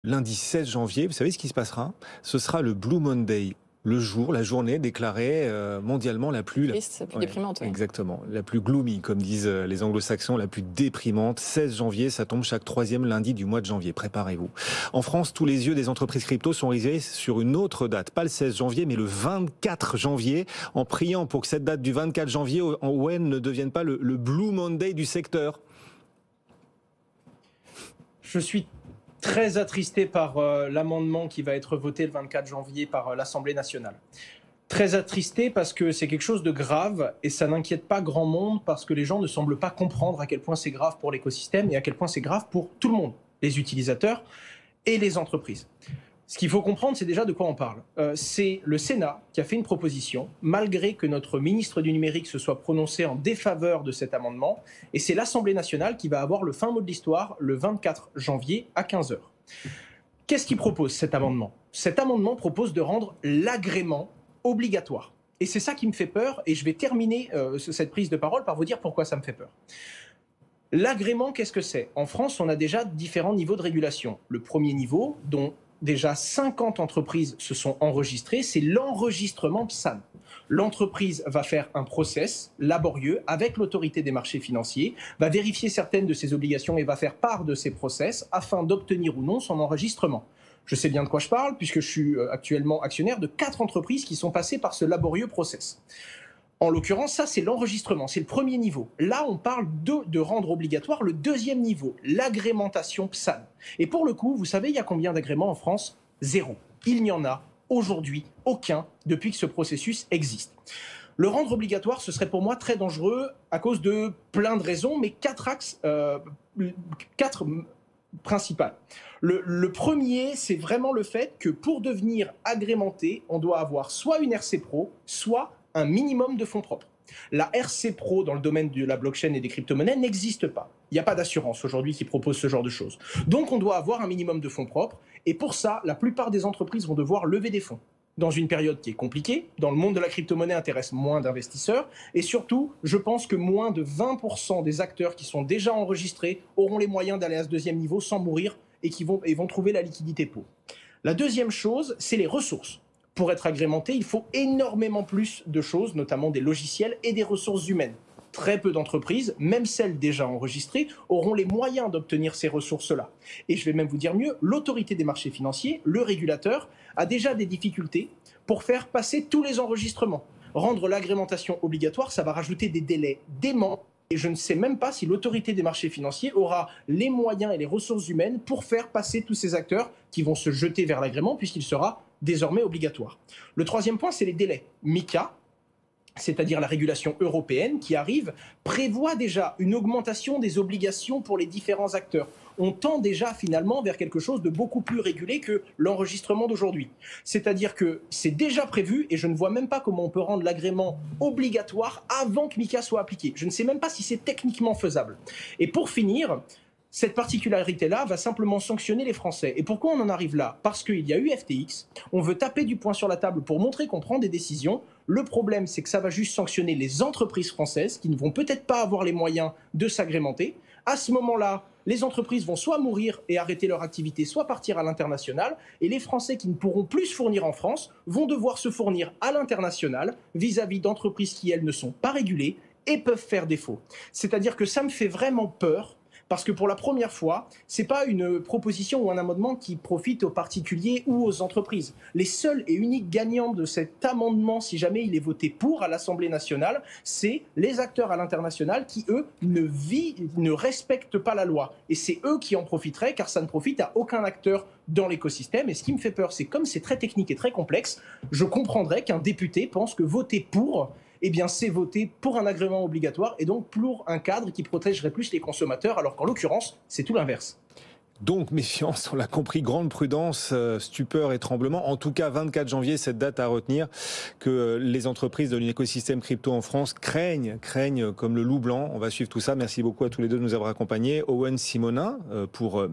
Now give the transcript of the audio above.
Lundi 16 janvier, vous savez ce qui se passera? Ce sera le Blue Monday, le jour, la journée déclarée mondialement la plus... Triste, plus Ouais, déprimante, oui. exactement, la plus gloomy, comme disent les anglo-saxons, la plus déprimante. 16 janvier, ça tombe chaque troisième lundi du mois de janvier, préparez-vous. En France, tous les yeux des entreprises crypto sont rivés sur une autre date, pas le 16 janvier, mais le 24 janvier, en priant pour que cette date du 24 janvier en Owen ne devienne pas le Blue Monday du secteur. Je suis très attristé par l'amendement qui va être voté le 24 janvier par l'Assemblée nationale. Très attristé parce que c'est quelque chose de grave et ça n'inquiète pas grand monde parce que les gens ne semblent pas comprendre à quel point c'est grave pour l'écosystème et à quel point c'est grave pour tout le monde, les utilisateurs et les entreprises. Ce qu'il faut comprendre, c'est déjà de quoi on parle. C'est le Sénat qui a fait une proposition, malgré que notre ministre du numérique se soit prononcé en défaveur de cet amendement, et c'est l'Assemblée nationale qui va avoir le fin mot de l'histoire le 24 janvier à 15 heures. Qu'est-ce qu'il propose cet amendement? Cet amendement propose de rendre l'agrément obligatoire. Et c'est ça qui me fait peur, et je vais terminer cette prise de parole par vous dire pourquoi ça me fait peur. L'agrément, qu'est-ce que c'est? En France, on a déjà différents niveaux de régulation. Le premier niveau, dont déjà 50 entreprises se sont enregistrées, c'est l'enregistrement PSAN. L'entreprise va faire un process laborieux avec l'autorité des marchés financiers, va vérifier certaines de ses obligations et va faire part de ces process afin d'obtenir ou non son enregistrement. Je sais bien de quoi je parle puisque je suis actuellement actionnaire de 4 entreprises qui sont passées par ce laborieux process. En l'occurrence, ça, c'est l'enregistrement, c'est le premier niveau. Là, on parle de rendre obligatoire le deuxième niveau, l'agrémentation PSAN. Et pour le coup, vous savez, il y a combien d'agréments en France? 0. Il n'y en a aujourd'hui aucun depuis que ce processus existe. Le rendre obligatoire, ce serait pour moi très dangereux à cause de plein de raisons, mais 4 axes, 4 principales. Le premier, c'est vraiment le fait que pour devenir agrémenté, on doit avoir soit une RC Pro, soit un minimum de fonds propres. La RC Pro dans le domaine de la blockchain et des crypto-monnaies n'existe pas. Il n'y a pas d'assurance aujourd'hui qui propose ce genre de choses. Donc on doit avoir un minimum de fonds propres et pour ça, la plupart des entreprises vont devoir lever des fonds dans une période qui est compliquée, dans le monde de la crypto-monnaie intéresse moins d'investisseurs et surtout, je pense que moins de 20% des acteurs qui sont déjà enregistrés auront les moyens d'aller à ce deuxième niveau sans mourir et vont trouver la liquidité pour. La deuxième chose, c'est les ressources. Pour être agrémenté, il faut énormément plus de choses, notamment des logiciels et des ressources humaines. Très peu d'entreprises, même celles déjà enregistrées, auront les moyens d'obtenir ces ressources-là. Et je vais même vous dire mieux, l'autorité des marchés financiers, le régulateur, a déjà des difficultés pour faire passer tous les enregistrements. Rendre l'agrémentation obligatoire, ça va rajouter des délais déments. Et je ne sais même pas si l'autorité des marchés financiers aura les moyens et les ressources humaines pour faire passer tous ces acteurs qui vont se jeter vers l'agrément puisqu'il sera désormais obligatoire. Le troisième point, c'est les délais. MiCA, c'est-à-dire la régulation européenne qui arrive, prévoit déjà une augmentation des obligations pour les différents acteurs. On tend déjà finalement vers quelque chose de beaucoup plus régulé que l'enregistrement d'aujourd'hui. C'est-à-dire que c'est déjà prévu et je ne vois même pas comment on peut rendre l'agrément obligatoire avant que MiCA soit appliqué. Je ne sais même pas si c'est techniquement faisable. Et pour finir, cette particularité-là va simplement sanctionner les Français. Et pourquoi on en arrive là? Parce qu'il y a eu FTX, on veut taper du poing sur la table pour montrer qu'on prend des décisions. Le problème, c'est que ça va juste sanctionner les entreprises françaises qui ne vont peut-être pas avoir les moyens de s'agrémenter. À ce moment-là, les entreprises vont soit mourir et arrêter leur activité, soit partir à l'international. Et les Français qui ne pourront plus se fournir en France vont devoir se fournir à l'international vis-à-vis d'entreprises qui, elles, ne sont pas régulées et peuvent faire défaut. C'est-à-dire que ça me fait vraiment peur. Parce que pour la première fois, ce n'est pas une proposition ou un amendement qui profite aux particuliers ou aux entreprises. Les seuls et uniques gagnants de cet amendement, si jamais il est voté pour à l'Assemblée nationale, c'est les acteurs à l'international qui, eux, ne respectent pas la loi. Et c'est eux qui en profiteraient, car ça ne profite à aucun acteur dans l'écosystème. Et ce qui me fait peur, c'est comme c'est très technique et très complexe, je comprendrais qu'un député pense que voter pour, eh bien, c'est voter pour un agrément obligatoire et donc pour un cadre qui protégerait plus les consommateurs, alors qu'en l'occurrence, c'est tout l'inverse. Donc, méfiance, on l'a compris, grande prudence, stupeur et tremblement. En tout cas, 24 janvier, cette date à retenir, que les entreprises de l'écosystème crypto en France craignent comme le loup blanc. On va suivre tout ça. Merci beaucoup à tous les deux de nous avoir accompagnés. Owen Simonin pour